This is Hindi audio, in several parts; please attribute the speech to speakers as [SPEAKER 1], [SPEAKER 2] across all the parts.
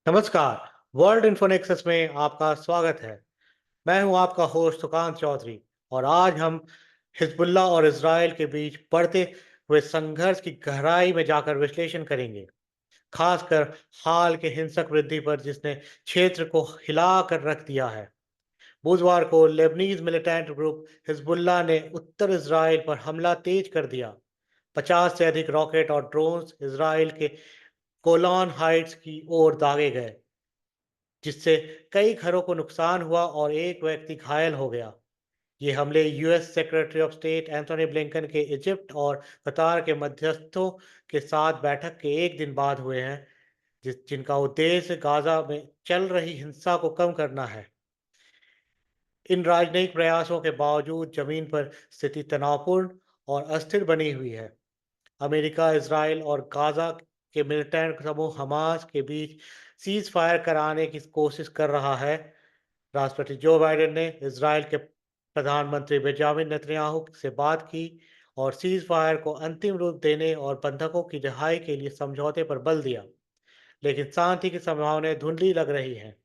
[SPEAKER 1] नमस्कार। वर्ल्ड इन्फोनेक्सस में आपका स्वागत है। मैं हूं आपका होस्ट सुकांत चौधरी और आज हम हिजबुल्लाह और इजराइल के बीच बढ़ते हुए संघर्ष की गहराई में जाकर विश्लेषण करेंगे, खासकर हाल के हिंसक वृद्धि पर जिसने क्षेत्र को हिला कर रख दिया है। बुधवार को लेबनीज मिलिटेंट ग्रुप हिजबुल्लाह ने उत्तर इजराइल पर हमला तेज कर दिया। 50 से अधिक रॉकेट और ड्रोन्स इजराइल के गोलान हाइट्स की ओर दागे गए, जिससे कई घरों को नुकसान हुआ और एक व्यक्ति घायल हो गया। ये हमले US secretary of state Anthony Blinken के इजिप्ट और कतार के मध्यस्थों के साथ बैठक के एक दिन बाद हुए हैं, जिनका उद्देश्य गाजा में चल रही हिंसा को कम करना है। इन राजनयिक प्रयासों के बावजूद जमीन पर स्थिति तनावपूर्ण और अस्थिर बनी हुई है। अमेरिका, इसराइल और गाजा के मिलिटेंट समूह हमास के बीच सीज फायर कराने की कोशिश कर रहा है। राष्ट्रपति जो बाइडेन ने इसराइल के प्रधानमंत्री बेंजामिन नेतन्याहू से बात की और सीज फायर को अंतिम रूप देने और बंधकों की रिहाई के लिए समझौते पर बल दिया, लेकिन शांति की संभावनाएं धुंधली लग रही हैं।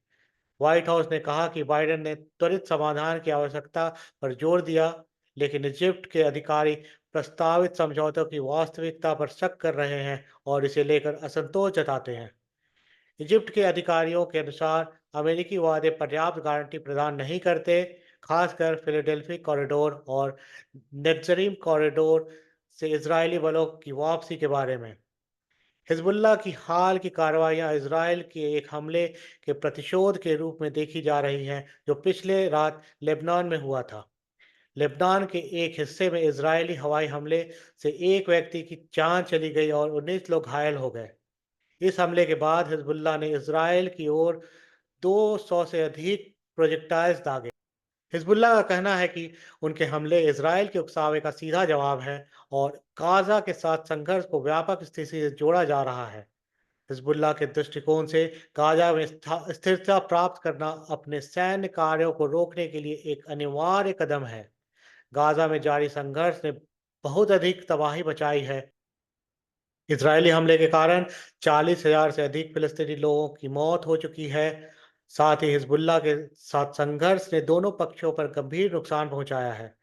[SPEAKER 1] व्हाइट हाउस ने कहा कि बाइडेन ने त्वरित समाधान की आवश्यकता पर जोर दिया, लेकिन इजिप्ट के अधिकारी प्रस्तावित समझौतों की वास्तविकता पर शक कर रहे हैं और इसे लेकर असंतोष जताते हैं। इजिप्ट के अधिकारियों के अनुसार अमेरिकी वादे पर्याप्त गारंटी प्रदान नहीं करते, खासकर फिलाडेल्फी कॉरिडोर और नेट्जरीम कॉरिडोर से इजरायली बलों की वापसी के बारे में। हिजबुल्लाह की हाल की कार्रवाइयां इसराइल के एक हमले के प्रतिशोध के रूप में देखी जा रही हैं, जो पिछले रात लेबनान में हुआ था। लेबनान के एक हिस्से में इजरायली हवाई हमले से एक व्यक्ति की जान चली गई और 19 लोग घायल हो गए। इस हमले के बाद हिजबुल्लाह ने इसराइल की ओर 200 से अधिक प्रोजेक्टाइल्स दागे। हिजबुल्लाह का कहना है कि उनके हमले इसराइल के उकसावे का सीधा जवाब है और गाजा के साथ संघर्ष को व्यापक स्थिति से जोड़ा जा रहा है। हिजबुल्लाह के दृष्टिकोण से गाजा में स्थिरता प्राप्त करना अपने सैन्य कार्यों को रोकने के लिए एक अनिवार्य कदम है। गाजा में जारी संघर्ष ने बहुत अधिक तबाही मचाई है। इजरायली हमले के कारण 40,000 से अधिक फिलिस्तीनी लोगों की मौत हो चुकी है। साथ ही हिजबुल्लाह के साथ संघर्ष ने दोनों पक्षों पर गंभीर नुकसान पहुंचाया है।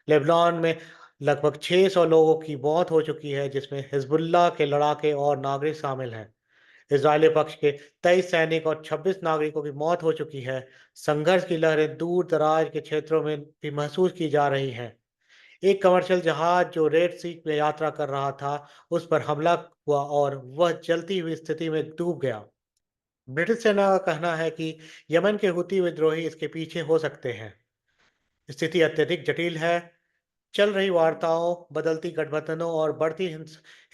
[SPEAKER 1] लेबनान में लगभग 600 लोगों की मौत हो चुकी है, जिसमें हिजबुल्लाह के लड़ाके और नागरिक शामिल हैं। इजरायली पक्ष के 23 सैनिक और 26 नागरिकों की मौत हो चुकी है। संघर्ष की लहरें दूर दराज के क्षेत्रों में भी महसूस की जा रही हैं। एक कमर्शियल जहाज जो रेड सी में यात्रा कर रहा था, उस पर हमला हुआ और वह जलती हुई स्थिति में डूब गया। ब्रिटिश सेना का कहना है कि यमन के हुती विद्रोही इसके पीछे हो सकते हैं। स्थिति अत्यधिक जटिल है। चल रही वार्ताओं, बदलती गठबंधनों और बढ़ती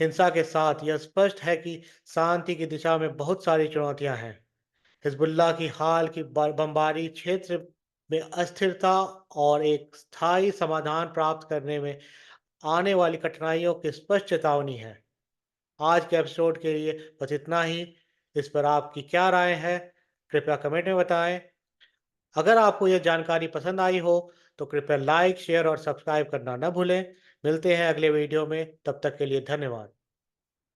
[SPEAKER 1] हिंसा के साथ यह स्पष्ट है कि शांति की दिशा में बहुत सारी चुनौतियां हैं। हिजबुल्लाह की हाल की बमबारी क्षेत्र में अस्थिरता और एक स्थायी समाधान प्राप्त करने में आने वाली कठिनाइयों की स्पष्ट चेतावनी है। आज के एपिसोड के लिए बस इतना ही। इस पर आपकी क्या राय है, कृपया कमेंट में बताएं। अगर आपको यह जानकारी पसंद आई हो तो कृपया लाइक, शेयर और सब्सक्राइब करना न भूलें। मिलते हैं अगले वीडियो में, तब तक के लिए धन्यवाद।